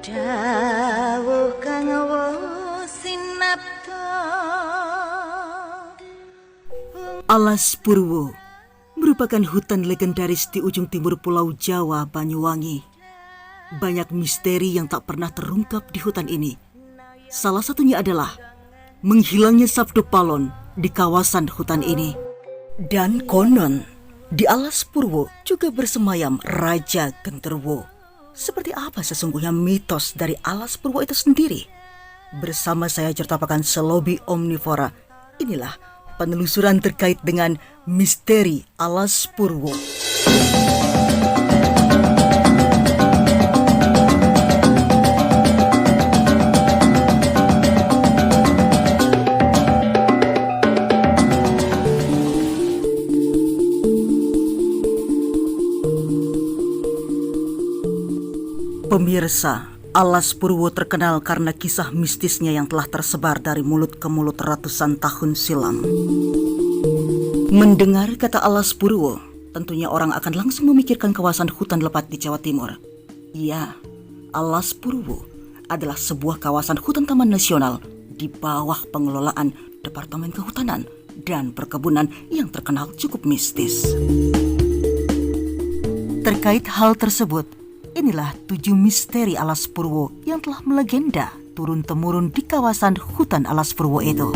Dawuh kang sinapta. Alas Purwo merupakan hutan legendaris di ujung timur Pulau Jawa, Banyuwangi. Banyak misteri yang tak pernah terungkap di hutan ini. Salah satunya adalah menghilangnya Sabdo Palon di kawasan hutan ini. Dan konon, di Alas Purwo juga bersemayam Raja Genterwo. Seperti apa sesungguhnya mitos dari Alas Purwo itu sendiri? Bersama saya Jertapakan Selobi Omnivora, inilah penelusuran terkait dengan misteri Alas Purwo. Pemirsa, Alas Purwo terkenal karena kisah mistisnya yang telah tersebar dari mulut ke mulut ratusan tahun silam. Mendengar kata Alas Purwo, tentunya orang akan langsung memikirkan kawasan hutan lebat di Jawa Timur. Ya, Alas Purwo adalah sebuah kawasan hutan taman nasional di bawah pengelolaan Departemen Kehutanan dan Perkebunan yang terkenal cukup mistis. Terkait hal tersebut, inilah 7 misteri Alas Purwo yang telah melegenda turun-temurun di kawasan hutan Alas Purwo itu.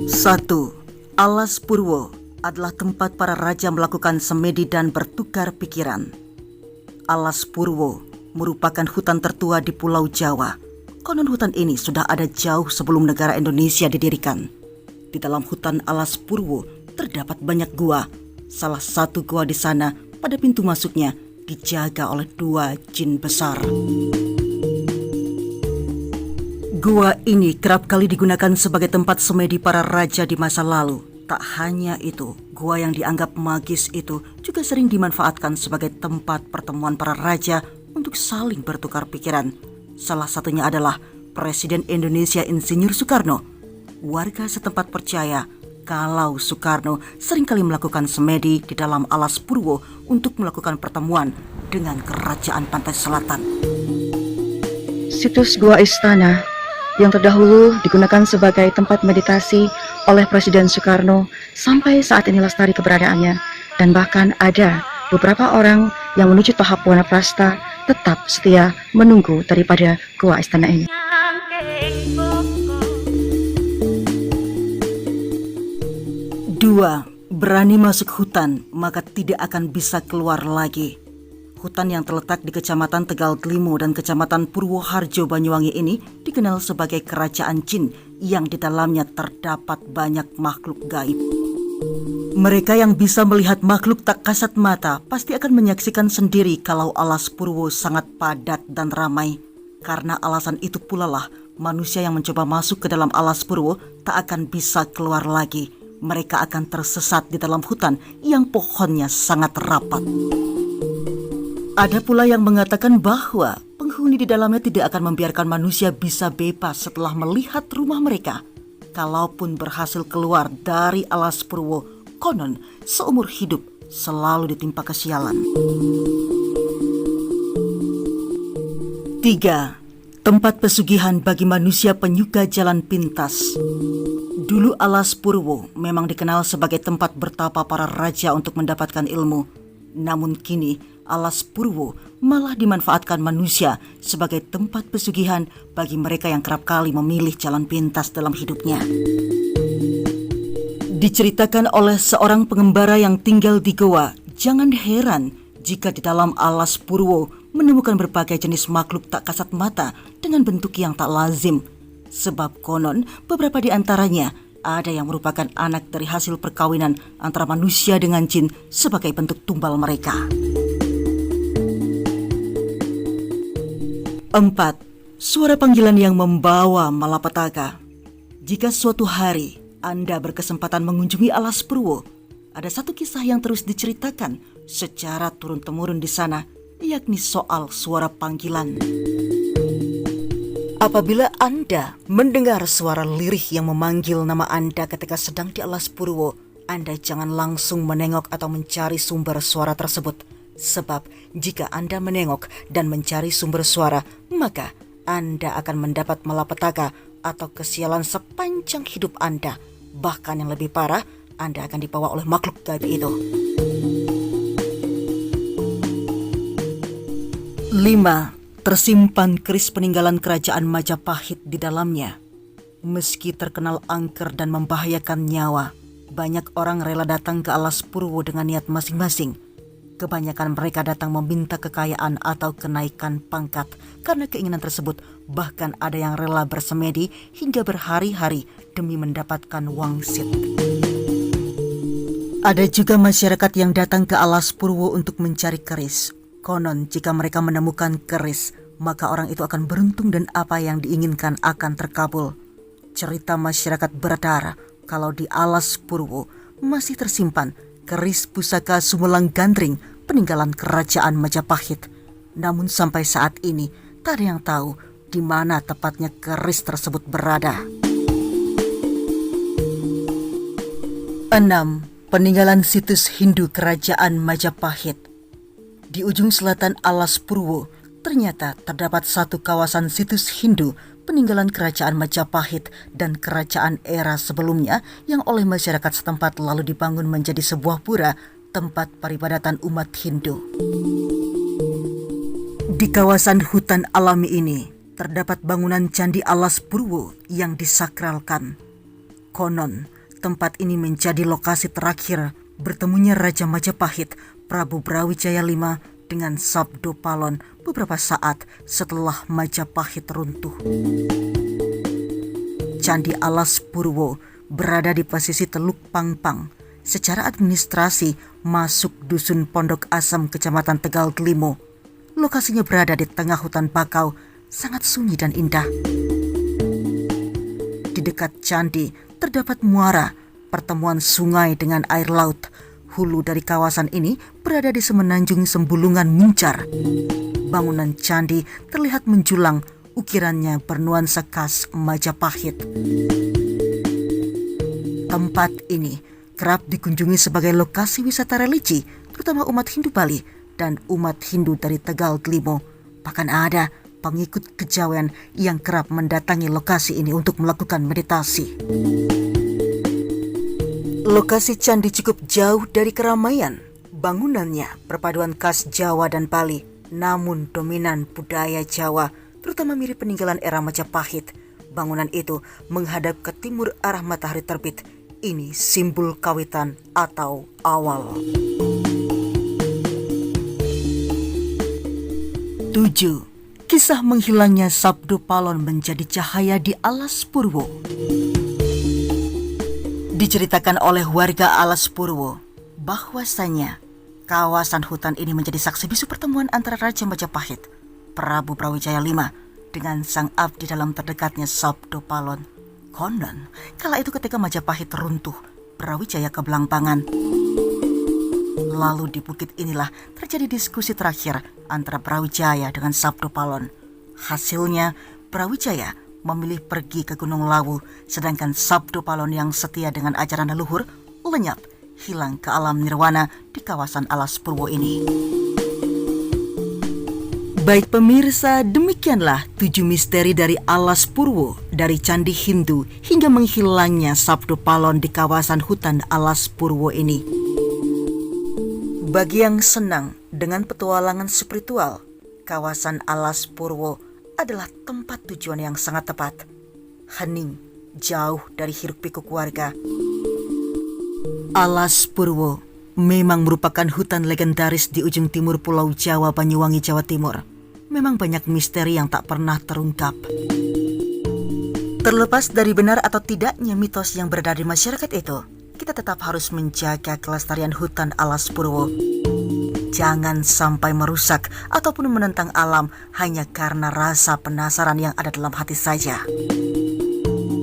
1. Alas Purwo adalah tempat para raja melakukan semedi dan bertukar pikiran. Alas Purwo merupakan hutan tertua di Pulau Jawa. Konon hutan ini sudah ada jauh sebelum negara Indonesia didirikan. Di dalam hutan Alas Purwo terdapat banyak gua. Salah satu gua di sana pada pintu masuknya dijaga oleh 2 jin besar. Gua ini kerap kali digunakan sebagai tempat semedi para raja di masa lalu. Tak hanya itu, gua yang dianggap magis itu juga sering dimanfaatkan sebagai tempat pertemuan para raja untuk saling bertukar pikiran. Salah satunya adalah Presiden Indonesia Insinyur Soekarno. Warga setempat percaya kalau Soekarno seringkali melakukan semedi di dalam Alas Purwo untuk melakukan pertemuan dengan Kerajaan Pantai Selatan. Situs Gua Istana yang terdahulu digunakan sebagai tempat meditasi oleh Presiden Soekarno sampai saat ini lestari keberadaannya, dan bahkan ada beberapa orang yang menuju tahap wanaprasta tetap setia menunggu daripada Gua Istana ini. 2. Berani masuk hutan, maka tidak akan bisa keluar lagi. Hutan yang terletak di Kecamatan Tegal Tlimo dan Kecamatan Purwoharjo, Banyuwangi ini dikenal sebagai kerajaan jin yang di dalamnya terdapat banyak makhluk gaib. Mereka yang bisa melihat makhluk tak kasat mata pasti akan menyaksikan sendiri kalau Alas Purwo sangat padat dan ramai. Karena alasan itu pula lah manusia yang mencoba masuk ke dalam Alas Purwo tak akan bisa keluar lagi. Mereka akan tersesat di dalam hutan yang pohonnya sangat rapat. Ada pula yang mengatakan bahwa penghuni di dalamnya tidak akan membiarkan manusia bisa bebas setelah melihat rumah mereka. Kalaupun berhasil keluar dari Alas Purwo, konon seumur hidup selalu ditimpa kesialan. 3. Tempat pesugihan bagi manusia penyuka jalan pintas. Dulu Alas Purwo memang dikenal sebagai tempat bertapa para raja untuk mendapatkan ilmu. Namun kini Alas Purwo malah dimanfaatkan manusia sebagai tempat pesugihan bagi mereka yang kerap kali memilih jalan pintas dalam hidupnya. Diceritakan oleh seorang pengembara yang tinggal di goa, jangan heran jika di dalam Alas Purwo menemukan berbagai jenis makhluk tak kasat mata dengan bentuk yang tak lazim. Sebab konon beberapa di antaranya ada yang merupakan anak dari hasil perkawinan antara manusia dengan jin sebagai bentuk tumbal mereka. 4. Suara panggilan yang membawa malapetaka. Jika suatu hari Anda berkesempatan mengunjungi Alas Purwo, ada satu kisah yang terus diceritakan secara turun-temurun di sana, yakni soal suara panggilan. Apabila Anda mendengar suara lirih yang memanggil nama Anda ketika sedang di Alas Purwo, Anda jangan langsung menengok atau mencari sumber suara tersebut. Sebab jika Anda menengok dan mencari sumber suara, maka Anda akan mendapat malapetaka atau kesialan sepanjang hidup Anda. Bahkan yang lebih parah, Anda akan dibawa oleh makhluk gaib itu. 5. Tersimpan keris peninggalan kerajaan Majapahit di dalamnya. Meski terkenal angker dan membahayakan nyawa, banyak orang rela datang ke Alas Purwo dengan niat masing-masing. Kebanyakan mereka datang meminta kekayaan atau kenaikan pangkat. Karena keinginan tersebut, bahkan ada yang rela bersemedi hingga berhari-hari demi mendapatkan wangsit. Ada juga masyarakat yang datang ke Alas Purwo untuk mencari keris. Konon jika mereka menemukan keris, maka orang itu akan beruntung dan apa yang diinginkan akan terkabul. Cerita masyarakat beredar kalau di Alas Purwo masih tersimpan keris pusaka Sumedang Gandring peninggalan kerajaan Majapahit. Namun sampai saat ini tak ada yang tahu di mana tepatnya keris tersebut berada. 6. Peninggalan situs Hindu kerajaan Majapahit. Di ujung selatan Alas Purwo ternyata terdapat satu kawasan situs Hindu peninggalan kerajaan Majapahit dan kerajaan era sebelumnya yang oleh masyarakat setempat lalu dibangun menjadi sebuah pura tempat peribadatan umat Hindu. Di kawasan hutan alami ini terdapat bangunan Candi Alas Purwo yang disakralkan. Konon, tempat ini menjadi lokasi terakhir bertemunya Raja Majapahit Prabu Brawijaya V dengan Sabdo Palon beberapa saat setelah Majapahit runtuh. Candi Alas Purwo berada di posisi Teluk Pangpang. Secara administrasi masuk Dusun Pondok Asam, Kecamatan Tegal Delimo. Lokasinya berada di tengah hutan bakau, sangat sunyi dan indah. Di dekat candi terdapat muara, pertemuan sungai dengan air laut. Hulu dari kawasan ini berada di semenanjung Sembulungan Muncar. Bangunan candi terlihat menjulang, ukirannya bernuansa khas Majapahit. Tempat ini kerap dikunjungi sebagai lokasi wisata religi, terutama umat Hindu Bali dan umat Hindu dari Tegal Delimo. Bahkan ada pengikut kejawen yang kerap mendatangi lokasi ini untuk melakukan meditasi. Lokasi candi cukup jauh dari keramaian. Bangunannya perpaduan khas Jawa dan Bali, namun dominan budaya Jawa, terutama mirip peninggalan era Majapahit. Bangunan itu menghadap ke timur arah matahari terbit. Ini simbol kawitan atau awal. 7. Kisah menghilangnya Sabdo Palon menjadi cahaya di Alas Purwo. Diceritakan oleh warga Alas Purwo bahwasanya kawasan hutan ini menjadi saksi bisu pertemuan antara Raja Majapahit Prabu Brawijaya V dengan sang abdi dalam terdekatnya Sabdo Palon. Konon kala itu ketika Majapahit runtuh, Brawijaya kebelampangan. Lalu di bukit inilah terjadi diskusi terakhir antara Brawijaya dengan Sabdo Palon. Hasilnya Brawijaya memilih pergi ke Gunung Lawu, sedangkan Sabdo Palon yang setia dengan ajaran leluhur lenyap, hilang ke alam nirwana di kawasan Alas Purwo ini. Baik pemirsa, demikianlah 7 misteri dari Alas Purwo, dari Candi Hindu hingga menghilangnya Sabdo Palon di kawasan hutan Alas Purwo ini. Bagi yang senang dengan petualangan spiritual, kawasan Alas Purwo adalah tempat tujuan yang sangat tepat. Hening, jauh dari hiruk-pikuk warga. Alas Purwo memang merupakan hutan legendaris di ujung timur Pulau Jawa, Banyuwangi, Jawa Timur. Memang banyak misteri yang tak pernah terungkap. Terlepas dari benar atau tidaknya mitos yang beredar di masyarakat itu, kita tetap harus menjaga kelestarian hutan Alas Purwo. Jangan sampai merusak ataupun menentang alam hanya karena rasa penasaran yang ada dalam hati saja.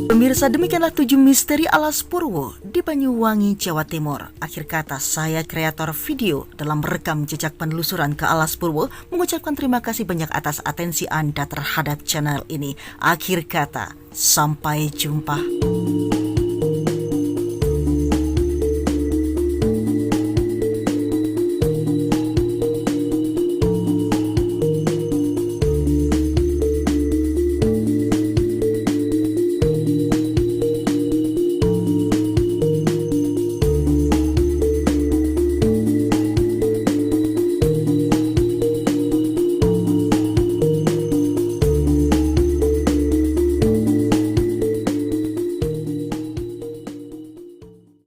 Pemirsa, demikianlah 7 misteri Alas Purwo di Banyuwangi, Jawa Timur. Akhir kata, saya kreator video dalam merekam jejak penelusuran ke Alas Purwo mengucapkan terima kasih banyak atas atensi Anda terhadap channel ini. Akhir kata, sampai jumpa.